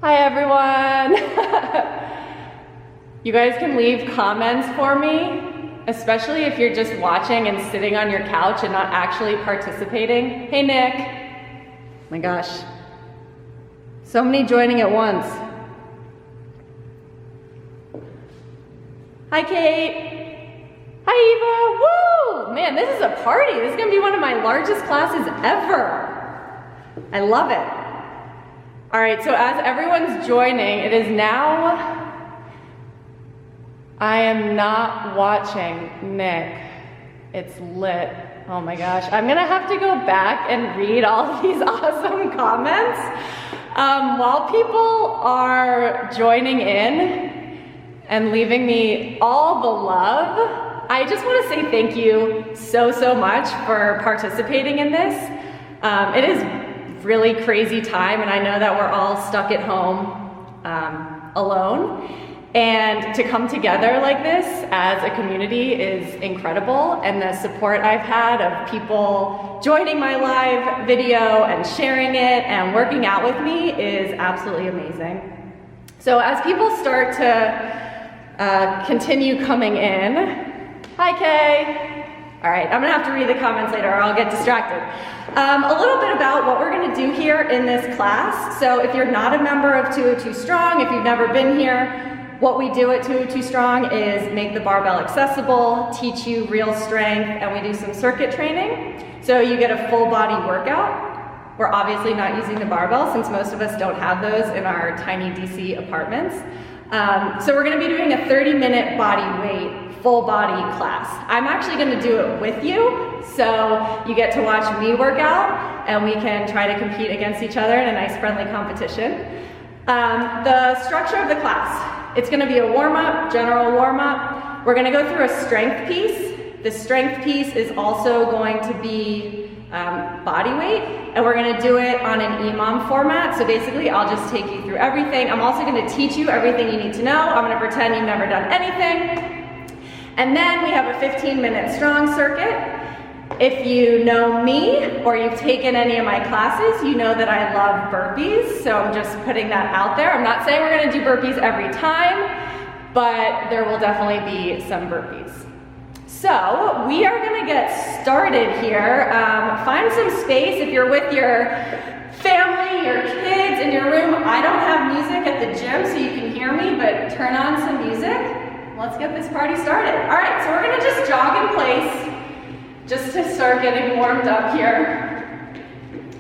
Hi everyone! You guys can leave comments for me, especially if you're just watching and sitting on your couch and not actually participating. Hey Nick! Oh my gosh. So many joining at once. Hi Kate! Hi Eva! Woo! Man, this is a party. This is gonna be one of my largest classes ever. I love it. All right, so as everyone's joining, it is now, I am not watching Nick. It's lit. Oh my gosh. I'm gonna have to go back and read all of these awesome comments. While people are joining in and leaving me all the love, I just wanna say thank you so much for participating in this. It is really crazy time, and I know that we're all stuck at home alone, and to come together like this as a community is incredible, and the support I've had of people joining my live video and sharing it and working out with me is absolutely amazing. So as people start to continue coming in, hi Kay! All right, I'm gonna have to read the comments later or I'll get distracted. A little bit about what we're gonna do here in this class. So if you're not a member of 202 Strong, if you've never been here, what we do at 202 Strong is make the barbell accessible, teach you real strength, and we do some circuit training. So you get a full body workout. We're obviously not using the barbell since most of us don't have those in our tiny DC apartments. So we're gonna be doing a 30-minute body weight full body class. I'm actually gonna do it with you, so you get to watch me work out and we can try to compete against each other in a nice friendly competition. The structure of the class, it's gonna be a warm-up, general warm-up. We're gonna go through a strength piece. The strength piece is also going to be body weight, and we're gonna do it on an EMOM format. So basically I'll just take you through everything. I'm also gonna teach you everything you need to know. I'm gonna pretend you've never done anything. And then we have a 15-minute strong circuit. If you know me or you've taken any of my classes, you know that I love burpees, so I'm just putting that out there. I'm not saying we're gonna do burpees every time, but there will definitely be some burpees. So we are gonna get started here. Find some space if you're with your family, your kids in your room. I don't have music at the gym so you can hear me, but turn on some music. Let's get this party started. All right, so we're gonna just jog in place just to start getting warmed up here.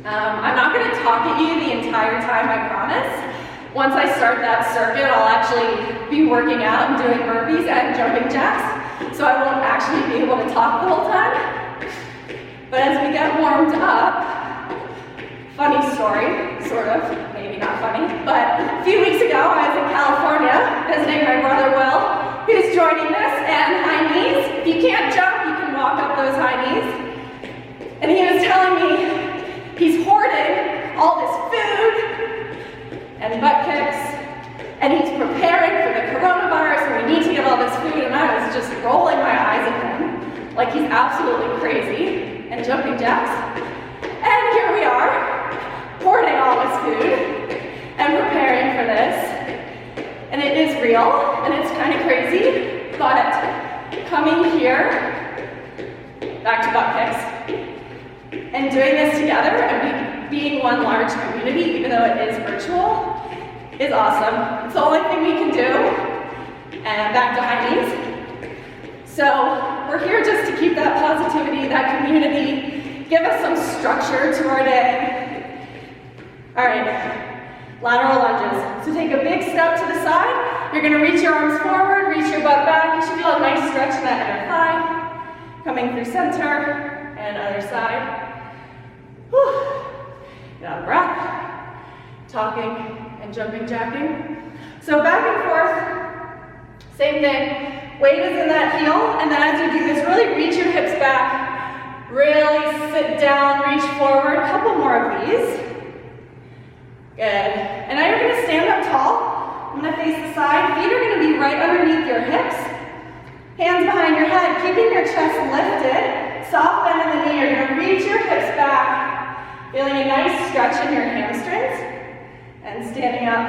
I'm not gonna talk at you the entire time, I promise. Once I start that circuit, I'll actually be working out and doing burpees and jumping jacks, so I won't actually be able to talk the whole time. But as we get warmed up, funny story, sort of, maybe not funny, but a few weeks ago I was in California visiting my brother Will, who's joining this, and high knees. If you can't jump, you can walk up those high knees. And he was telling me he's hoarding all this food and butt kicks, and he's preparing for the coronavirus, and we need to get all this food, and I was just rolling my eyes at him like he's absolutely crazy and jumping jacks. And here we are, hoarding all this food and preparing for this. And it is real, and it's kind of crazy, but coming here, back to butt kicks, and doing this together and being one large community, even though it is virtual, is awesome. It's the only thing we can do. And back to high knees. So we're here just to keep that positivity, that community, give us some structure to our day. All right. Lateral lunges. So take a big step to the side. You're gonna reach your arms forward, reach your butt back. You should feel a nice stretch in that inner thigh. Coming through center and other side. Whew. Get out of breath. Talking and jumping jacking. So back and forth, same thing. Weight is in that heel, and then as you do this, really reach your hips back. Really sit down, reach forward. A couple more of these. Good. And now you're gonna stand up tall. I'm gonna face the side. Feet are gonna be right underneath your hips. Hands behind your head, keeping your chest lifted. Soft bend in the knee. You're gonna reach your hips back. Feeling a nice stretch in your hamstrings. And standing up.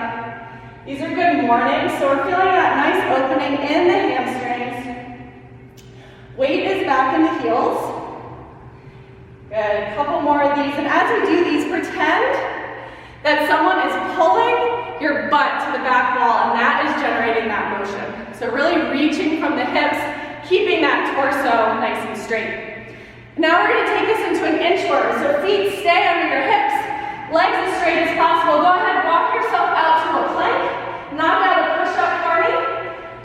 These are good mornings, so we're feeling that nice opening in the hamstrings. Weight is back in the heels. Good, a couple more of these, and as we do these, pretend that someone is pulling your butt to the back wall, and that is generating that motion. So really reaching from the hips, keeping that torso nice and straight. Now we're going to take this into an inchworm, so feet stay under your hips, legs as straight as possible. Go ahead, walk yourself out to a plank, knock out a push-up for me,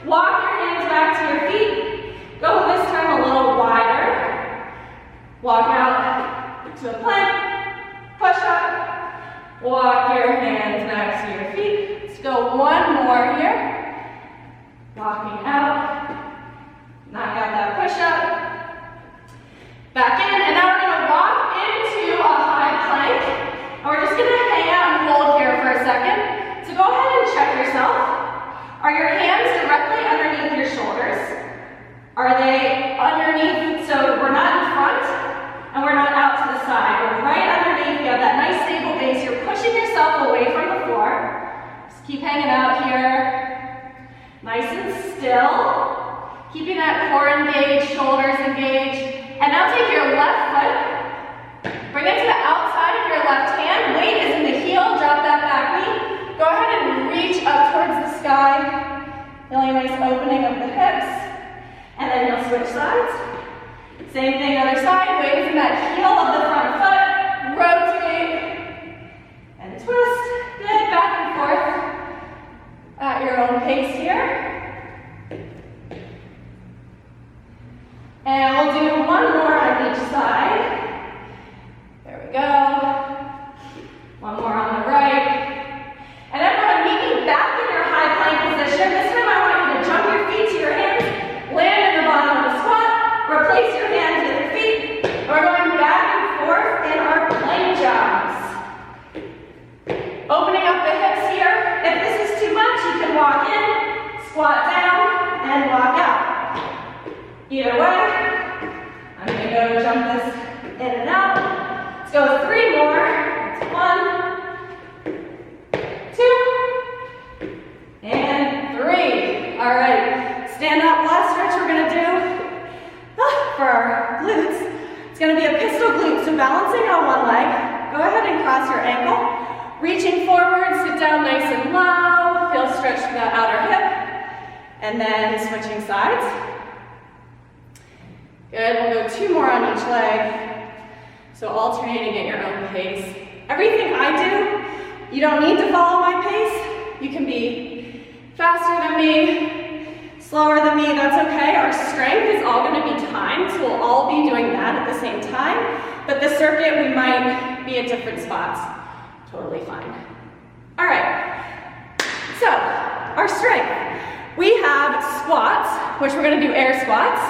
walk your hands back to your feet, go this time a little wider. Walk out to a plank, push up, walk your hands back to your feet. Let's go one more here. Walking out, knock out that push up, back in, and now we're gonna walk into a high plank. And we're just gonna hang out and hold here for a second. So go ahead and check yourself. Are your hands directly underneath your shoulders? Are they underneath, so we're not in front? And we're not out to the side. We're right underneath. You have that nice stable base. You're pushing yourself away from the floor. Just keep hanging out here. Nice and still. Keeping that core engaged, shoulders engaged. And now take your left foot. Bring it to the outside of your left hand. Weight is in the heel. Drop that back knee. Go ahead and reach up towards the sky. Feeling a nice opening of the hips. And then you'll switch sides. Same thing, other side, weight is in that heel of the front foot, rotate, and twist, good, back and forth, at your own pace here. And we'll do one more on each side. There we go. One more on the right. And everyone, meet me back in your high plank position. This time I want you to jump your feet to your hands, land in the bottom of the squat, replace your hands with your feet. We're going back and forth in our plank jobs. Opening up the hips here. If this is too much, you can walk in, squat down, and walk out. Either way, I'm going to go jump this in and out. Let's go 3 more. It's 1, 2, and 3. All right, stand up. Last stretch we're going to do for our glutes. It's going to be a pistol glute, so balancing on one leg. Go ahead and cross your ankle. Reaching forward, sit down nice and low. Feel stretch to the outer hip. And then switching sides. Good, we'll go 2 more on each leg. So alternating at your own pace. Everything I do, you don't need to follow my pace. You can be faster than me, slower than me, that's okay. Our strength is all going to be timed, so we'll all be doing that at the same time. But the circuit, we might be at different spots. Totally fine. All right, so our strength. We have squats, which we're going to do air squats,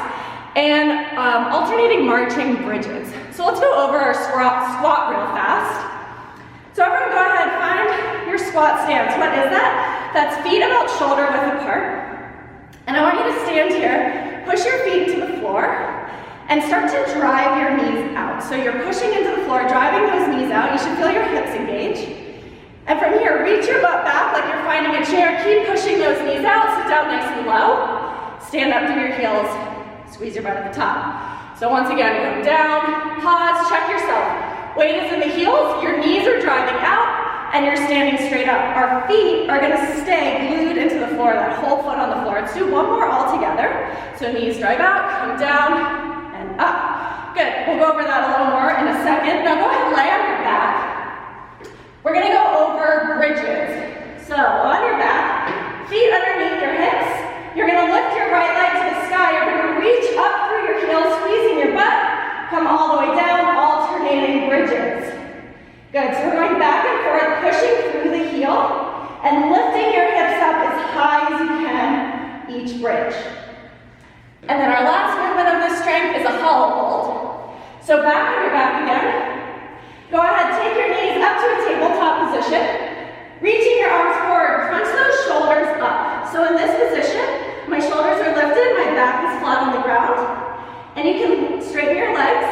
and alternating marching bridges. So let's go over our squat real fast. So everyone go ahead, find your squat stance. What is that? That's feet about shoulder width apart. And I want you to stand here, push your feet to the floor, and start to drive your knees out. So you're pushing into the floor, driving those knees out. You should feel your hips engage. And from here, reach your butt back like you're finding a chair. Keep pushing those knees out. Sit down nice and low. Stand up through your heels. Squeeze your butt at the top. So once again, come down, pause, check yourself. Weight is in the heels, your knees are driving out, and you're standing straight up. Our feet are gonna stay glued into the floor, that whole foot on the floor. Let's do one more all together. So knees drive out, come down, and up. Good, we'll go over that a little more in a second. Now go ahead and lay on your back. We're gonna go over bridges. So on your back, feet underneath your hips. You're gonna lift your right leg to the sky. You're gonna reach up through your heels, squeezing your butt. Come all the way down, alternating bridges. Good, so we're going back and forth, pushing through the heel, and lifting your hips up as high as you can, each bridge. And then our last movement of this strength is a hollow hold. So back on your back again. Go ahead, take your knees up to a tabletop position. Reaching your arms forward, crunch those shoulders up. So in this position, my shoulders are lifted, my back is flat on the ground. And you can straighten your legs.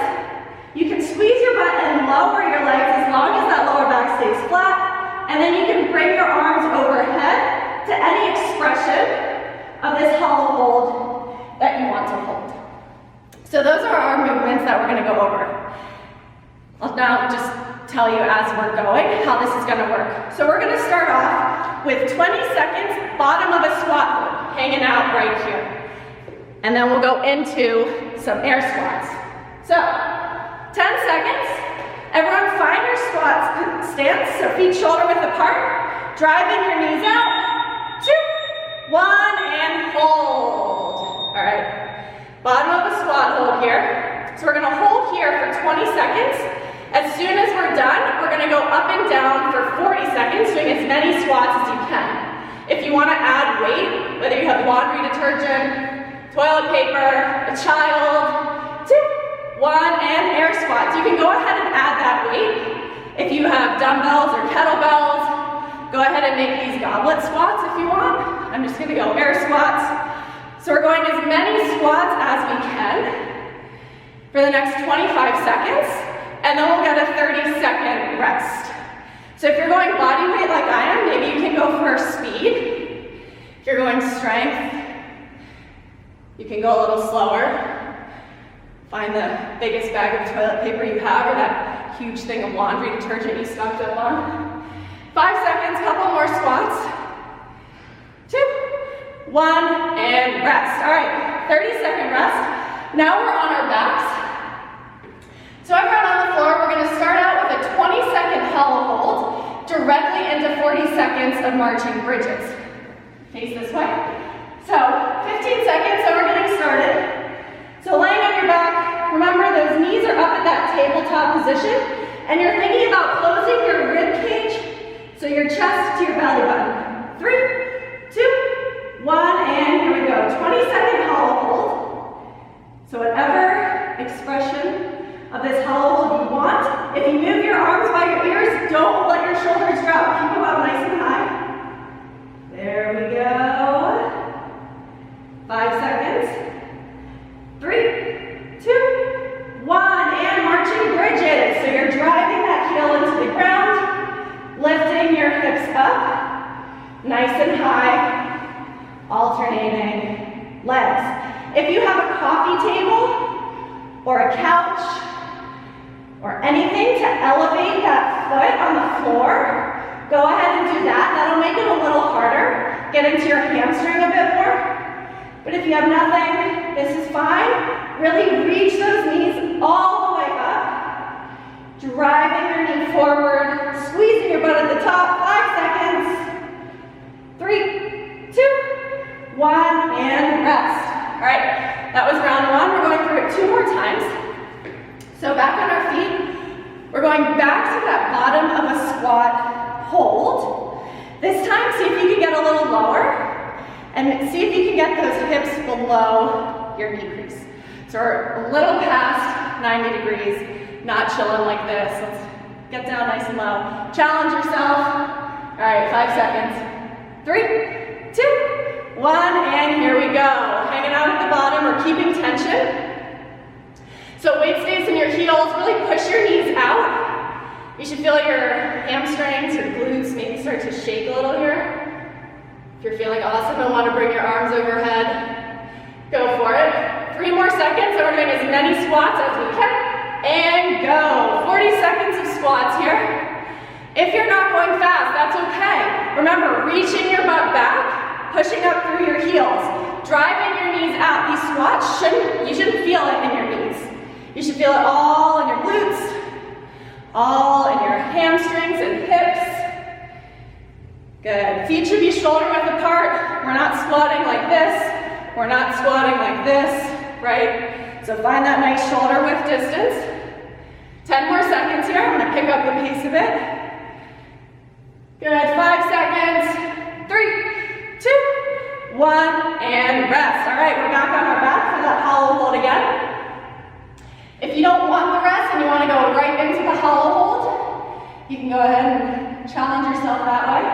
You can squeeze your butt and lower your legs as long as that lower back stays flat. And then you can bring your any expression of this hollow hold that you want to hold. So those are our movements that we're going to go over. I'll now just tell you as we're going how this is going to work. So we're going to start off with 20 seconds, bottom of a squat hold, hanging out right here. And then we'll go into some air squats. So, 10 seconds. Everyone find your squat stance, so feet shoulder width apart. Driving your knees out. 2, 1, and hold. All right. Bottom of a squat hold here. So we're going to hold here for 20 seconds. As soon as we're done, we're going to go up and down for 40 seconds, doing as many squats as you can. If you want to add weight, whether you have laundry detergent, toilet paper, a child, 2, 1, and air squats. You can go ahead and add that weight. If you have dumbbells or kettlebells, go ahead and make these goblet squats if you want. I'm just going to go air squats. So we're going as many squats as we can for the next 25 seconds. And then we'll get a 30-second rest. So if you're going body weight like I am, maybe you can go for speed. If you're going strength, you can go a little slower. Find the biggest bag of toilet paper you have or that huge thing of laundry detergent you stocked up on. 5 seconds, couple more squats. 2, 1, and rest. All right, 30-second rest. Now we're on our backs. So everyone on the floor, we're going to start out with a 20-second hollow hold directly into 40 seconds of marching bridges. Face this way. So 15 seconds, so we're getting started. So laying on your back, remember those knees are up at that tabletop position, and you're thinking about closing your rib cage, so your chest to your belly button. 3, 2, 1, and here we go. 20-second hollow hold. So whatever expression of this hollow hold you want. If you move your arms by your ears, don't let your shoulders drop. Keep them up nice and high. There we go. 5 seconds. 3, 2, 1, and marching bridges. So you're driving that heel into the ground, lifting your hips up, nice and high, alternating legs. If you have a coffee table or a couch, or anything to elevate that foot on the floor, go ahead and do that. That'll make it a little harder. Get into your hamstring a bit more. But if you have nothing, this is fine. Really reach those knees all the way up. Driving your knee forward, squeezing your butt at the top. 5 seconds. 3, 2, 1, and rest. All right, that was round 1. We're going through it 2 more times. So back on our feet, we're going back to that bottom of a squat hold. This time, see if you can get a little lower, and see if you can get those hips below your knee crease. So we're a little past 90 degrees, not chilling like this. Let's get down nice and low. Challenge yourself. All right, 5 seconds. 3, 2, 1, and here we go. Hanging out at the bottom, we're keeping tension. So weight stays in your heels, really push your knees out. You should feel your hamstrings, your glutes maybe start to shake a little here. If you're feeling awesome and want to bring your arms overhead, go for it. 3 more seconds, and we're doing as many squats as we can. And go. 40 seconds of squats here. If you're not going fast, that's okay. Remember, reaching your butt back, pushing up through your heels, driving your knees out. These squats, you shouldn't feel it in your knees. You should feel it all in your glutes, all in your hamstrings and hips. Good. Feet should be shoulder width apart. We're not squatting like this. We're not squatting like this, right? So find that nice shoulder width distance. 10 more seconds here. I'm going to pick up the pace a bit. Good. 5 seconds. 3, 2, 1, and rest. All right, we're back on our back for that hollow hold again. If you don't want the rest and you want to go right into the hollow hold, you can go ahead and challenge yourself that way.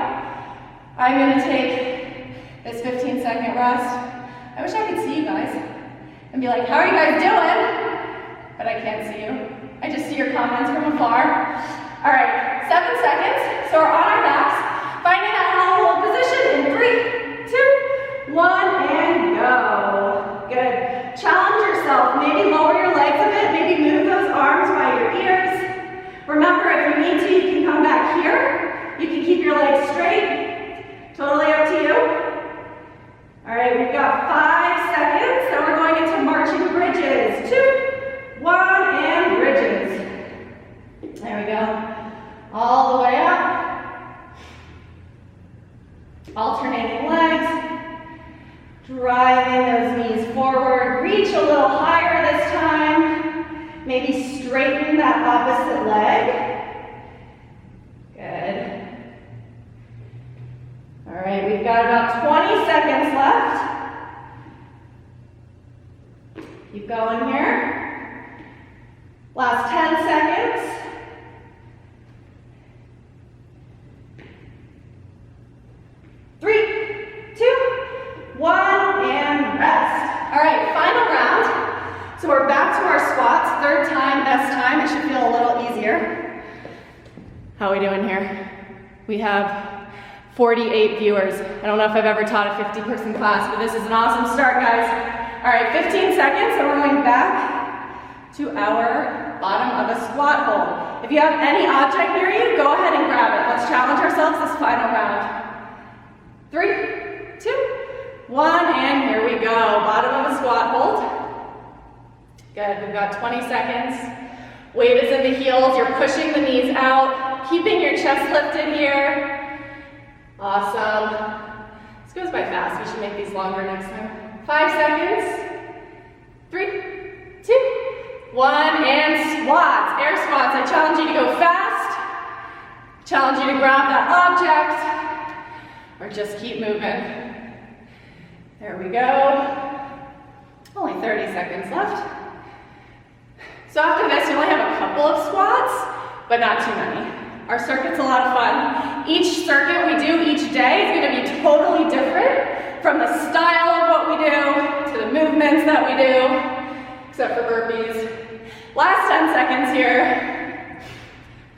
I'm going to take this 15-second rest. I wish I could see you guys and be like, how are you guys doing? But I can't see you. I just see your comments from afar. All right, 7 seconds. So we're on our backs, finding that hollow hold position in 3, Alternating legs, driving those knees forward. Reach a little higher this time. Maybe straighten that opposite leg. Good. All right, we've got about 20 seconds left. Keep going here. Last 10 seconds. 3, 2, 1, and rest. All right, final round. So we're back to our squats. Third time, best time. It should feel a little easier. How are we doing here? We have 48 viewers. I don't know if I've ever taught a 50-person class, but this is an awesome start, guys. All right, 15 seconds, and we're going back to our bottom of a squat hold. If you have any object near you, go ahead and grab it. Let's challenge ourselves this final round. 3, 2, 1, and here we go. Bottom of a squat hold. Good, we've got 20 seconds. Weight is in the heels, you're pushing the knees out, keeping your chest lifted here. Awesome. This goes by fast, we should make these longer next time. 5 seconds. 3, 2, 1, and squats. Air squats, I challenge you to go fast. Challenge you to grab that object. Or just keep moving. There we go. Only 30 seconds left. So after this, you only have a couple of squats, but not too many. Our circuit's a lot of fun. Each circuit we do each day is gonna be totally different, from the style of what we do, to the movements that we do, except for burpees. Last 10 seconds here.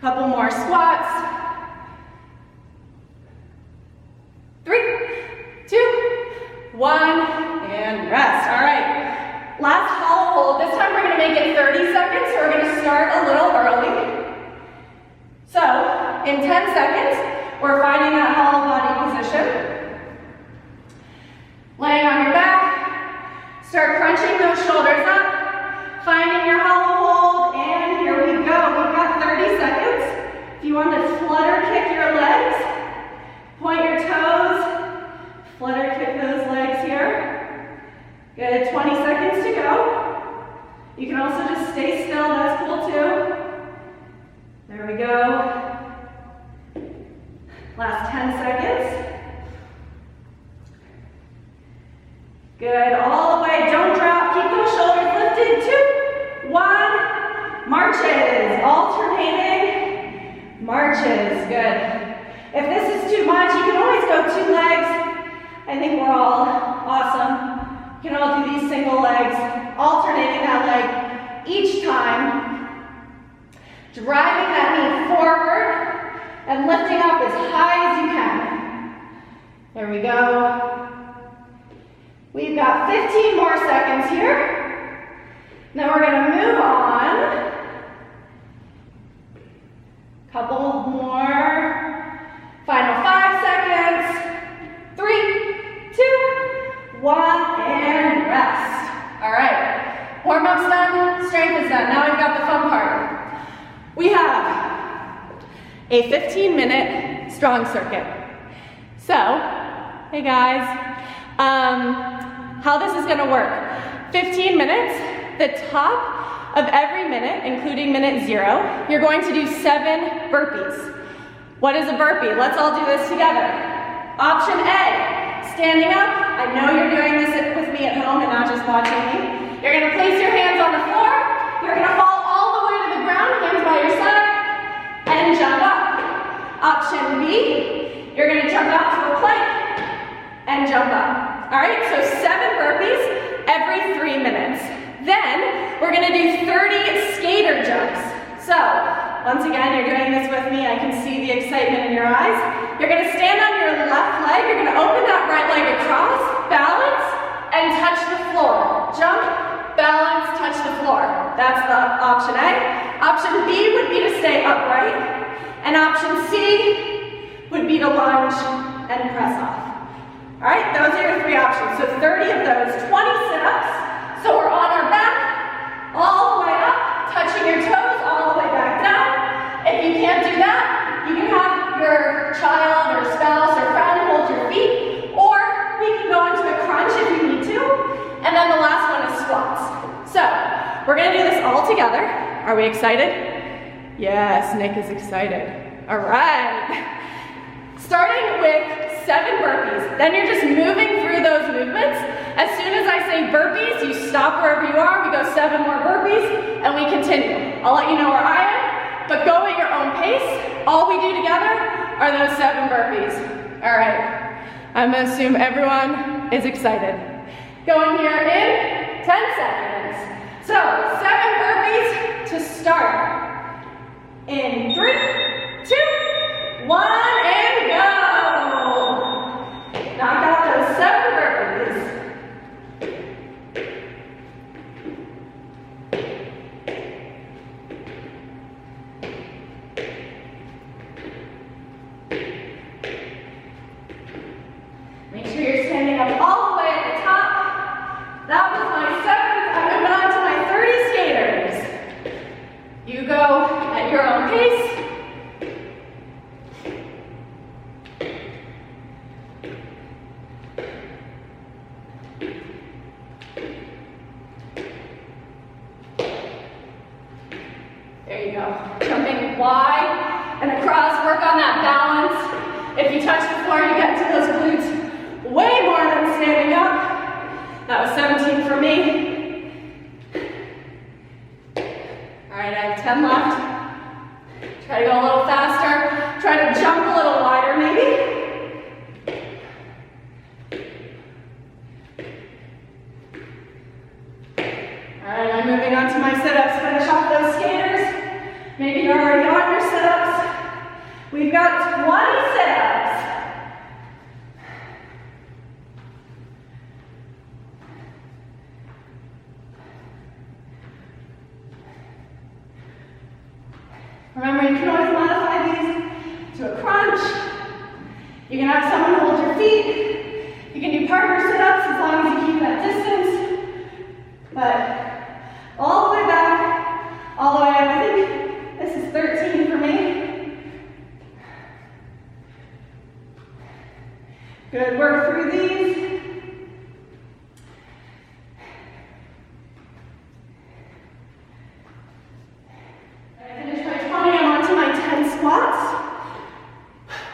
Couple more squats. 3, 2, 1, and rest. All right, last hollow hold. This time we're gonna make it 30 seconds, so we're gonna start a little early. So, in 10 seconds, we're finding that hollow body position. Laying on your back, start crunching those shoulders up, finding your hollow hold, and here we go. We've got 30 seconds. If you want to flutter kick your legs, point your toes, flutter kick those legs here. Good, 20 seconds to go. You can also just stay still, that's cool too. There we go. Last 10 seconds. Good, all the way, don't drop, keep those shoulders lifted. 2, 1, marches, alternating marches, good. If this is too much, you can always go 2 legs. I think we're all awesome. You can all do these single legs, alternating that leg each time. Driving that knee forward and lifting up as high as you can. There we go. We've got 15 more seconds here. Then we're going to move on. Couple more. Final 5 seconds. 3, 2, 1, and rest. All right. Warm-up's done, strength is done. Now we've got the fun part. We have a 15-minute Strongcircuit. So, hey guys, how this is gonna work. 15 minutes, the top of every minute, including minute 0, you're going to do 7 burpees. What is a burpee? Let's all do this together. Option A, standing up. I know you're doing this with me at home and not just watching me. You're gonna place your hands on the floor. You're gonna fall all the way to the ground, hands by your side, and jump up. Option B, you're gonna jump out to a plank and jump up. All right, so 7 burpees every 3 minutes. Then we're gonna do 30 skater jumps. So, once again, you're doing this with me. I can see the excitement in your eyes. You're gonna stand on your left leg. You're gonna open that right leg across, balance, and touch the floor. Jump, balance, touch the floor. That's the option A. Option B would be to stay upright. And option C would be to lunge and press off. All right, those are your 3 options. So 30 of those, 20 sit-ups. So we're on our back, all the way up, touching your toes, all the way back down. If you can't do that, you can have your child or spouse or friend hold your feet together. Are we excited? Yes, Nick is excited. All right. Starting with 7 burpees. Then you're just moving through those movements. As soon as I say burpees, you stop wherever you are. We go 7 more burpees and we continue. I'll let you know where I am, but go at your own pace. All we do together are those 7 burpees. All right. I'm gonna assume everyone is excited. Going here in 10 seconds. So 7 burpees to start. In 3, 2, 1, and go. Knock out those 7 burpees. Make sure you're standing up all the way at the top. That was my 7th. I'm moving on to my 30 skaters. You go at your own pace. There you go. Jumping wide and across. Work on that balance. If you touch the floor, you get to those glutes way more than standing up. That was 17 for me. All right, I have 10 left. Try to go a little faster. Try to jump a little wider maybe. All right, I'm moving on to my sit-ups. Finish off those skaters. Maybe you're already on your sit-ups. We've got 20 sit-ups. Remember, you can always modify these to a crunch. You can have someone hold your feet. You can do partner sit-ups as long as you keep that distance. But all the way back, all the way up. I think this is 13 for me. Good work through these.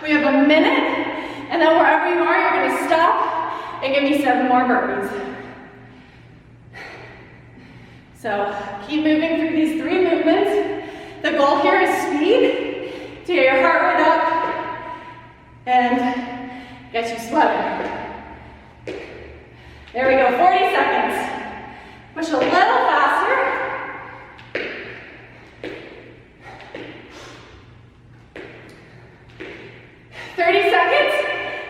We have a minute, and then wherever you are, you're going to stop and give me 7 more burpees. So keep moving through these 3 movements. The goal here is speed to get your heart rate up and get you sweating. There we go, 40 seconds. Push a little faster.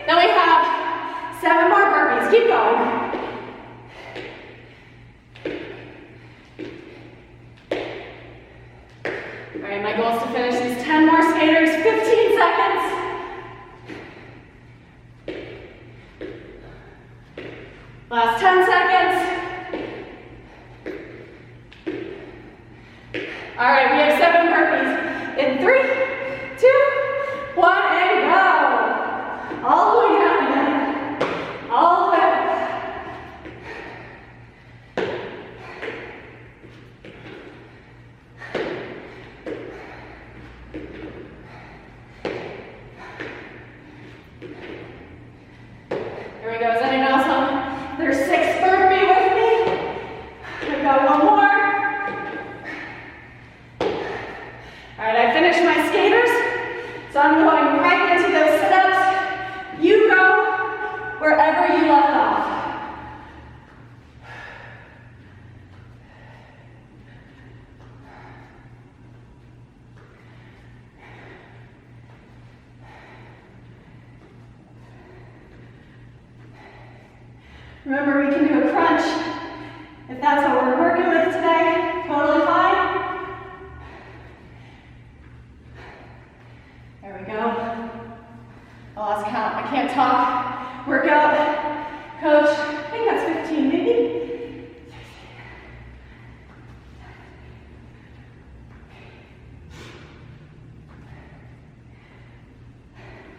Then we have 7 more burpees. Keep going. All right, my goal is to finish these 10 more skaters, 15 seconds. Last 10 seconds. All right, we have 7 burpees. In 3, 2, 1, and go. All the way down again. All the way up. Here we go. Is anyone else on their 6th burpee with me? We've got 1 more. All right, I finished my skaters. So I'm going right into those sit-ups. You go wherever you left off. Remember, we can do a crunch if that's what we're working with today. Totally fine. There we go. I lost count. I can't talk. Workout. Coach, I think that's 15 maybe.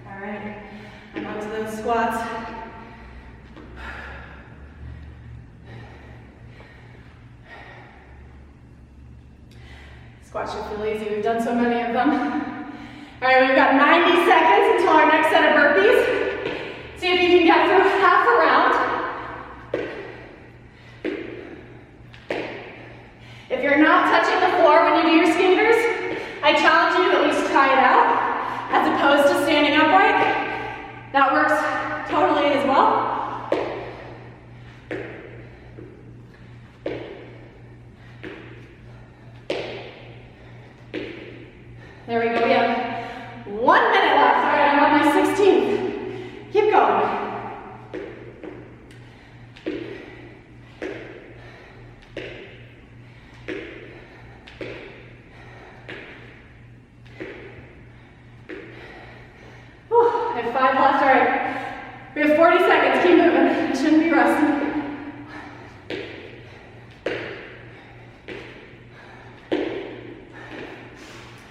All right. I'm onto those squats. squats should feel easy. We've done so many of them. All right, we've got 90 seconds until our next set of burpees. See if you can get through half a round. If you're not touching the floor when you do your skaters, I challenge you to at least try it out, as opposed to standing upright. That works totally as well. There we go, we have 1 minute left. All right, I'm on my 16th. Keep going. Whew, I have 5 left, all right. We have 40 seconds, keep moving. I shouldn't be resting.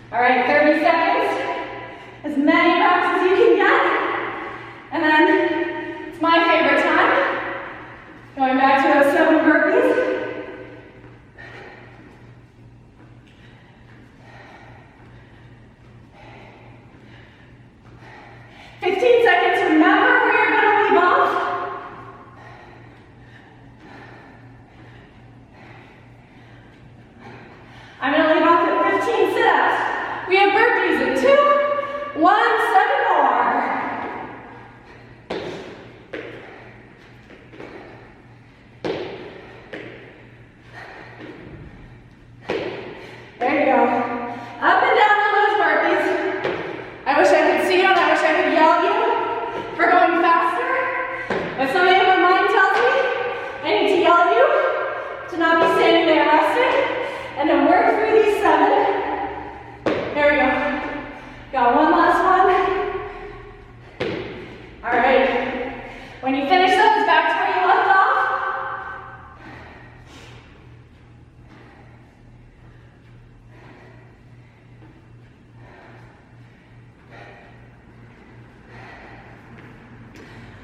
All right, 30 seconds, as many reps as you can get, and then it's my favorite time, going back to those 7 burpees. Remember where you're going to leave off. I'm going to leave off at 15 sit-ups. We have burpees in 2, 1, 7 more. There you go. Up and down on those burpees. I wish I could see you and I wish I could yell at you for going faster, but something in my mind tells me I need to yell at you to not be standing there resting, and then work through these 7. There we go. Got one last one. All right. When you finish those, back to where you left off.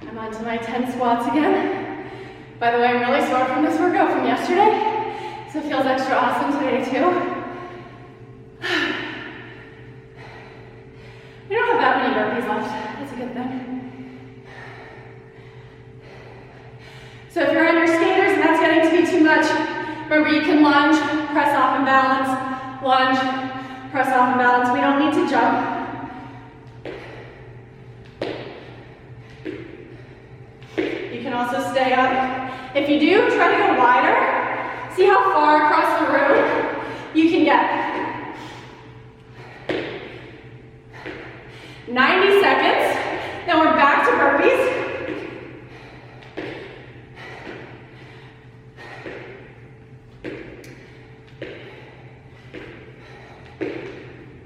I'm on to my 10 squats again. By the way, I'm really sore from this workout from yesterday, so it feels extra awesome today too. We don't have that many burpees left. That's a good thing. So if you're on your skaters and that's getting to be too much, remember you can lunge, press off and balance, lunge, press off and balance. We don't need to jump. You can also stay up. If you do, try to go wider. See how far across the room you can get. 90 seconds. Then we're back to burpees.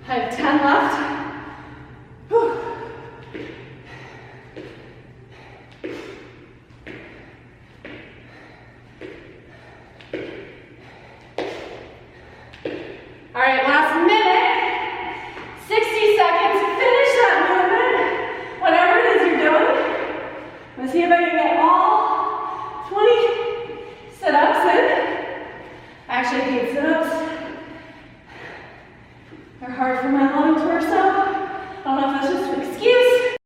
I have 10 left. Whew. All right, last minute. 60 seconds. Finish that movement. Whatever it is you're doing. Let's see if I can get all 20 sit-ups in. I actually hate sit-ups. They're hard for my